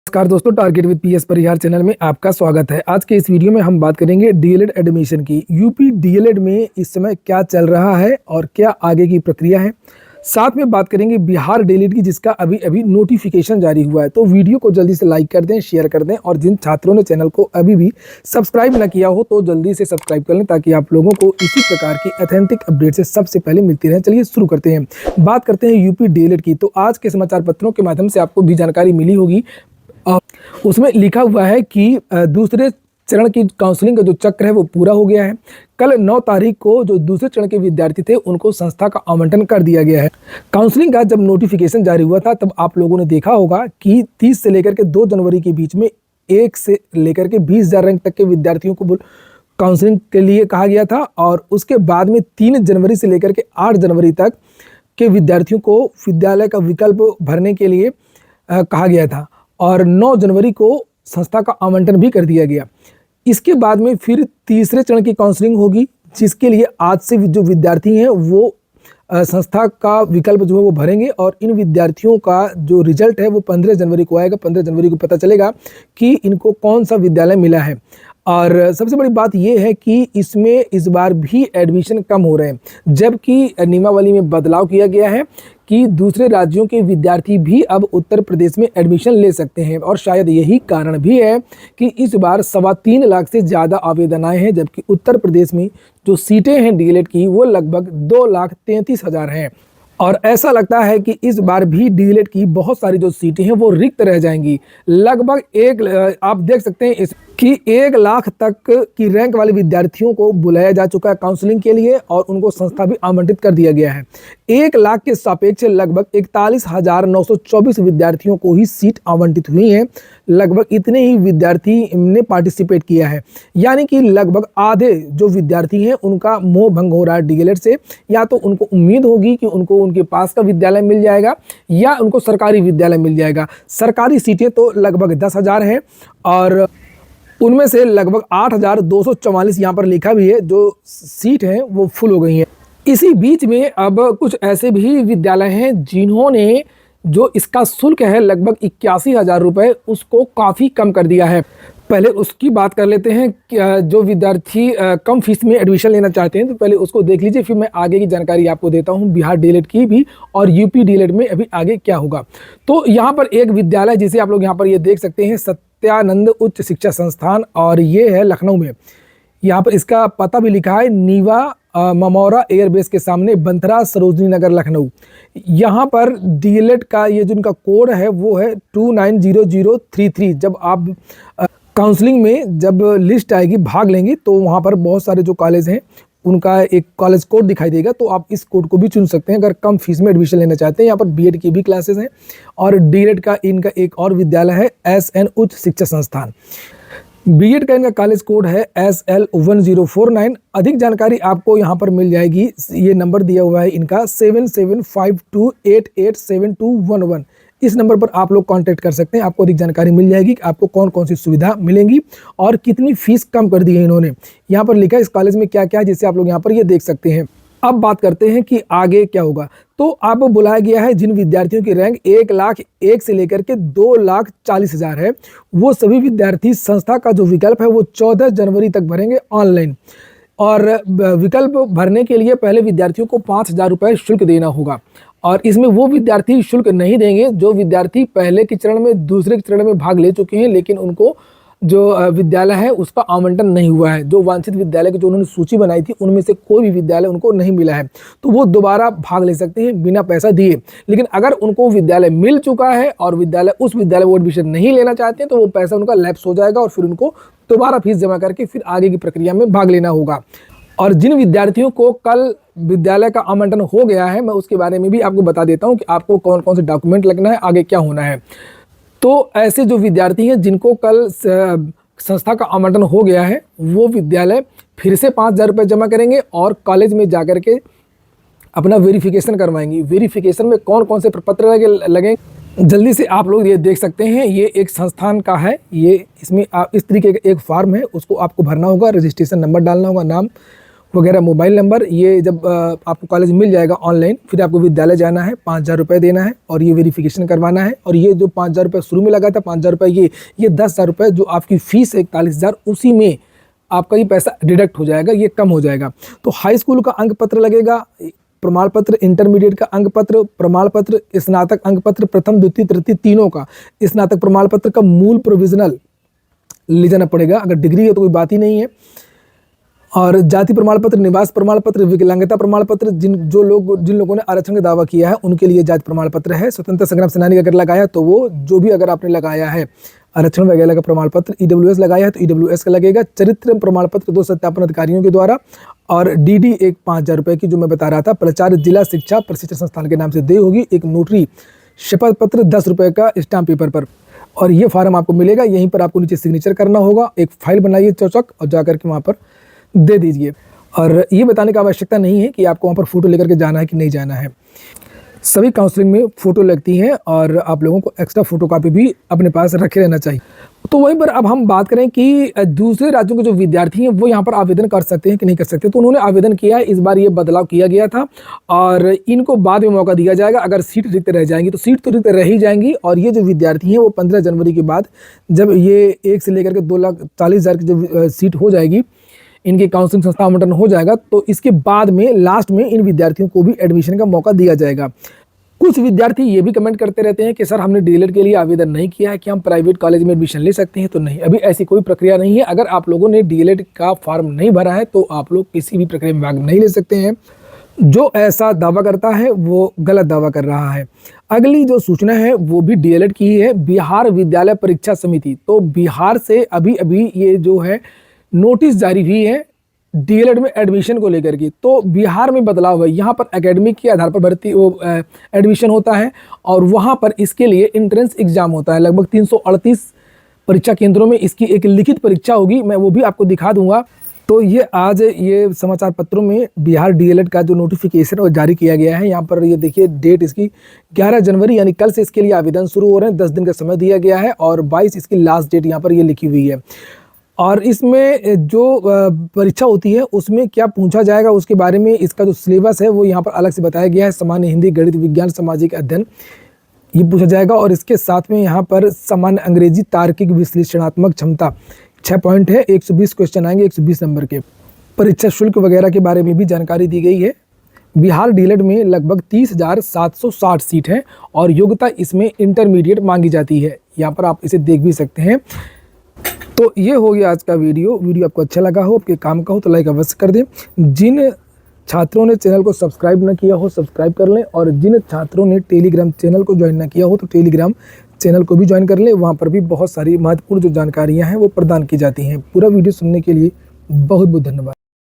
नमस्कार दोस्तों, target with PS Parihar channel में आपका स्वागत है। आज के इस वीडियो में हम बात करेंगे डीएलएड एडमिशन की। यूपी डीएलएड में इस समय क्या चल रहा है और क्या आगे की प्रक्रिया है। साथ में बात करेंगे बिहार डीएलएड की, जिसका अभी अभी नोटिफिकेशन जारी हुआ है। तो वीडियो को जल्दी से लाइक कर दें, शेयर कर दें, और जिन छात्रों ने चैनल को अभी भी सब्सक्राइब न किया हो तो जल्दी से सब्सक्राइब कर लें, ताकि आप लोगों को इसी प्रकार की ऑथेंटिक अपडेट से सबसे पहले मिलती रहे। चलिए शुरू करते हैं। बात करते हैं यूपी डीएलएड की। तो आज के समाचार पत्रों के माध्यम से आपको भी जानकारी मिली होगी। उसमें लिखा हुआ है कि दूसरे चरण की काउंसलिंग का जो चक्र है वो पूरा हो गया है। कल 9 तारीख को जो दूसरे चरण के विद्यार्थी थे उनको संस्था का आवंटन कर दिया गया है। काउंसलिंग का जब नोटिफिकेशन जारी हुआ था तब आप लोगों ने देखा होगा कि 30 से लेकर के 2 जनवरी के बीच में 1 से लेकर के 20,000 रैंक तक के विद्यार्थियों को काउंसलिंग के लिए कहा गया था, और उसके बाद में 3 जनवरी से लेकर के 8 जनवरी तक के विद्यार्थियों को विद्यालय का विकल्प भरने के लिए कहा गया था, और 9 जनवरी को संस्था का आवंटन भी कर दिया गया। इसके बाद में फिर तीसरे चरण की काउंसलिंग होगी, जिसके लिए आज से जो विद्यार्थी हैं वो संस्था का विकल्प जो है वो भरेंगे, और इन विद्यार्थियों का जो रिजल्ट है वो 15 जनवरी को आएगा। 15 जनवरी को पता चलेगा कि इनको कौन सा विद्यालय मिला है। और सबसे बड़ी बात यह है कि इसमें इस बार भी एडमिशन कम हो रहे हैं, जबकि नियमावली में बदलाव किया गया है कि दूसरे राज्यों के विद्यार्थी भी अब उत्तर प्रदेश में एडमिशन ले सकते हैं। और शायद यही कारण भी है कि इस बार 3.25 लाख से ज़्यादा आवेदन आए हैं, जबकि उत्तर प्रदेश में जो सीटें हैं डीएलएड की वो लगभग 2,33,000 हैं। और ऐसा लगता है कि इस बार भी डीएलएड की बहुत सारी जो सीटें हैं वो रिक्त रह जाएंगी। लगभग आप देख सकते हैं कि 1 लाख तक की रैंक वाले विद्यार्थियों को बुलाया जा चुका है काउंसलिंग के लिए, और उनको संस्था भी आमंत्रित कर दिया गया है। 1 लाख के सापेक्ष लगभग 41,924 विद्यार्थियों को ही सीट आवंटित हुई है। लगभग इतने ही विद्यार्थी ने पार्टिसिपेट किया है, यानी कि लगभग आधे जो विद्यार्थी हैं उनका मोह भंग हो रहा है डीएलएड से। या तो उनको उम्मीद होगी कि उनको उनके पास का विद्यालय मिल जाएगा, या उनको सरकारी विद्यालय मिल जाएगा। सरकारी सीटें तो लगभग 10,000 हैं, और उनमें से लगभग 8,244 यहाँ पर लिखा भी है जो सीट हैं वो फुल हो गई हैं। इसी बीच में अब कुछ ऐसे भी विद्यालय हैं जिन्होंने जो इसका शुल्क है लगभग 81,000 रुपये, उसको काफ़ी कम कर दिया है। पहले उसकी बात कर लेते हैं। जो विद्यार्थी कम फीस में एडमिशन लेना चाहते हैं तो पहले उसको देख लीजिए, फिर मैं आगे की जानकारी आपको देता हूं बिहार डीएलएड की भी, और यूपी डीएलएड में अभी आगे क्या होगा। तो यहाँ पर एक विद्यालय जिसे आप लोग यहाँ पर ये देख सकते हैं, सत्यानंद उच्च शिक्षा संस्थान, और ये है लखनऊ में। यहाँ पर इसका पता भी लिखा है, नीवा ममौरा एयरबेस के सामने, बंथरा सरोजनी नगर, लखनऊ। यहाँ पर डीएलएड का ये जो इनका कोड है वो है 290033। जब आप काउंसलिंग में जब लिस्ट आएगी, भाग लेंगे, तो वहाँ पर बहुत सारे जो कॉलेज हैं उनका एक कॉलेज कोड दिखाई देगा, तो आप इस कोड को भी चुन सकते हैं अगर कम फीस में एडमिशन लेना चाहते हैं। यहाँ पर बीएड की भी क्लासेस हैं, और डीएलएड का इनका एक और विद्यालय है एसएन उच्च शिक्षा संस्थान। बीएड का इनका कॉलेज कोड है SL1049। अधिक जानकारी आपको यहाँ पर मिल जाएगी। ये नंबर दिया हुआ है इनका 7752887211। इस नंबर पर आप लोग कांटेक्ट कर सकते हैं। आपको अधिक जानकारी मिल जाएगी कि आपको कौन कौन सी सुविधा मिलेंगी और कितनी फीस कम कर दी है इन्होंने। यहाँ पर लिखा है इस कॉलेज में क्या क्या है, जिससे आप लोग यहाँ पर ये देख सकते हैं। अब बात करते हैं कि आगे क्या होगा। तो अब बुलाया गया है जिन विद्यार्थियों की रैंक 1 लाख 1 से लेकर के 2,40,000 है, वो सभी विद्यार्थी संस्था का जो विकल्प है वो 14 जनवरी तक भरेंगे ऑनलाइन। और विकल्प भरने के लिए पहले विद्यार्थियों को 5,000 रुपये शुल्क देना होगा, और इसमें वो विद्यार्थी शुल्क नहीं देंगे जो विद्यार्थी पहले के चरण में, दूसरे चरण में भाग ले चुके हैं, लेकिन उनको जो विद्यालय है उसका आवंटन नहीं हुआ है। जो वांछित विद्यालय की जो उन्होंने सूची बनाई थी उनमें से कोई भी विद्यालय उनको नहीं मिला है, तो वो दोबारा भाग ले सकते हैं बिना पैसा दिए। लेकिन अगर उनको विद्यालय मिल चुका है और उस विद्यालय वो एडमिशन नहीं लेना चाहते हैं, तो वो पैसा उनका लैप्स हो जाएगा, और फिर उनको दोबारा फीस जमा करके फिर आगे की प्रक्रिया में भाग लेना होगा। और जिन विद्यार्थियों को कल विद्यालय का आवंटन हो गया है, मैं उसके बारे में भी आपको बता देता हूँ कि आपको कौन कौन से डॉक्यूमेंट लगना है, आगे क्या होना है। तो ऐसे जो विद्यार्थी हैं जिनको कल संस्था का आवंटन हो गया है, वो विद्यालय फिर से 5,000 रुपये जमा करेंगे और कॉलेज में जाकर के अपना वेरिफिकेशन करवाएंगे। वेरिफिकेशन में कौन कौन से प्रपत्र लगे जल्दी से आप लोग ये देख सकते हैं। ये एक संस्थान का है, ये इसमें आप इस तरीके का एक फॉर्म है, उसको आपको भरना होगा, रजिस्ट्रेशन नंबर डालना होगा, नाम, वगैरह मोबाइल नंबर। ये जब आपको कॉलेज मिल जाएगा ऑनलाइन, फिर आपको विद्यालय जाना है, 5,000 रुपये देना है और ये वेरिफिकेशन करवाना है। और ये जो 5,000 रुपये शुरू में लगा था, 5,000 रुपये, ये 10,000 रुपये जो आपकी फ़ीस है 41,000, उसी में आपका ये पैसा डिडक्ट हो जाएगा, ये कम हो जाएगा। तो हाई स्कूल का अंक पत्र लगेगा, प्रमाण पत्र, इंटरमीडिएट का अंक पत्र, प्रमाण पत्र, स्नातक अंक पत्र, प्रथम द्वितीय तृतीय तीनों का, स्नातक प्रमाण पत्र का मूल प्रोविजनल ले जाना पड़ेगा। अगर डिग्री है तो कोई बात ही नहीं है। और जाति प्रमाण पत्र, निवास प्रमाण पत्र, विकलांगता प्रमाण पत्र, जिन लोगों ने आरक्षण का दावा किया है उनके लिए जाति प्रमाण पत्र है। स्वतंत्र संग्राम सेनानी अगर लगाया तो वो, जो भी अगर आपने लगाया है आरक्षण वगैरह का प्रमाण पत्र, ईडब्ल्यूएस लगाया है तो ईडब्ल्यूएस का लगेगा। चरित्र प्रमाण पत्र 2 सत्यापन अधिकारियों के द्वारा, और डीडी एक 5,000 रुपये की जो मैं बता रहा था, प्राचार्य जिला शिक्षा प्रशिक्षण संस्थान के नाम से देय होगी। एक नोटरी शपथ पत्र 10 रुपये का स्टाम्प पेपर पर, और ये फार्म आपको मिलेगा। यहीं पर आपको नीचे सिग्नेचर करना होगा। एक फाइल बनाइए चौचक और जाकर के वहाँ पर दे दीजिए। और ये बताने की आवश्यकता नहीं है कि आपको वहाँ पर फ़ोटो लेकर के जाना है कि नहीं जाना है। सभी काउंसलिंग में फ़ोटो लगती है और आप लोगों को एक्स्ट्रा फ़ोटोकॉपी भी अपने पास रखे रहना चाहिए। तो वहीं पर अब हम बात करें कि दूसरे राज्यों के जो विद्यार्थी हैं वो यहाँ पर आवेदन कर सकते हैं कि नहीं कर सकते। तो उन्होंने आवेदन किया है, इस बार ये बदलाव किया गया था और इनको बाद में मौका दिया जाएगा। अगर सीट रिक्त रह जाएंगी तो सीट तो रिक्त रह ही जाएंगी। और ये जो विद्यार्थी हैं वो 15 जनवरी के बाद, जब ये 1 से लेकर के 2,40,000 की जब सीट हो जाएगी, इनकी काउंसलिंग संस्था आवंटन हो जाएगा, तो इसके बाद में लास्ट में इन विद्यार्थियों को भी एडमिशन का मौका दिया जाएगा। कुछ विद्यार्थी ये भी कमेंट करते रहते हैं कि सर हमने डीएलएड के लिए आवेदन नहीं किया है, कि हम प्राइवेट कॉलेज में एडमिशन ले सकते हैं? तो नहीं, अभी ऐसी कोई प्रक्रिया नहीं है। अगर आप लोगों ने डीएलएड का फॉर्म नहीं भरा है तो आप लोग किसी भी प्रक्रिया में भाग नहीं ले सकते हैं। जो ऐसा दावा करता है वो गलत दावा कर रहा है। अगली जो सूचना है वो भी डीएलएड की ही है। बिहार विद्यालय परीक्षा समिति, तो बिहार से अभी ये जो है नोटिस जारी हुई है डीएलएड में एडमिशन को लेकर के। तो बिहार में बदलाव है, यहाँ पर एकेडमिक के आधार पर भर्ती एडमिशन होता है और वहाँ पर इसके लिए एंट्रेंस एग्जाम होता है। लगभग 338 परीक्षा केंद्रों में इसकी एक लिखित परीक्षा होगी, मैं वो भी आपको दिखा दूंगा। तो ये आज ये समाचार पत्रों में बिहार डीएलएड का जो नोटिफिकेशन वो जारी किया गया है। यहाँ पर ये देखिए डेट इसकी 11 जनवरी, यानी कल से इसके लिए आवेदन शुरू हो रहे हैं। 10 दिन का समय दिया गया है और 22 इसकी लास्ट डेट यहाँ पर ये लिखी हुई है। और इसमें जो परीक्षा होती है उसमें क्या पूछा जाएगा उसके बारे में इसका जो सिलेबस है वो यहाँ पर अलग से बताया गया है। सामान्य हिंदी, गणित, विज्ञान, सामाजिक अध्ययन ये पूछा जाएगा। और इसके साथ में यहाँ पर सामान्य अंग्रेजी, तार्किक विश्लेषणात्मक क्षमता 6 पॉइंट है, 120 क्वेश्चन आएंगे 120 नंबर के। परीक्षा शुल्क वगैरह के बारे में भी जानकारी दी गई है। बिहार डीएलएड में लगभग 30,760 सीट है और योग्यता इसमें इंटरमीडिएट मांगी जाती है। यहाँ पर आप इसे देख भी सकते हैं। तो ये हो गया आज का वीडियो आपको अच्छा लगा हो, आपके काम का हो तो लाइक अवश्य कर दें। जिन छात्रों ने चैनल को सब्सक्राइब न किया हो सब्सक्राइब कर लें, और जिन छात्रों ने टेलीग्राम चैनल को ज्वाइन न किया हो तो टेलीग्राम चैनल को भी ज्वाइन कर लें। वहाँ पर भी बहुत सारी महत्वपूर्ण जो जानकारियाँ हैं वो प्रदान की जाती हैं। पूरा वीडियो सुनने के लिए बहुत बहुत धन्यवाद।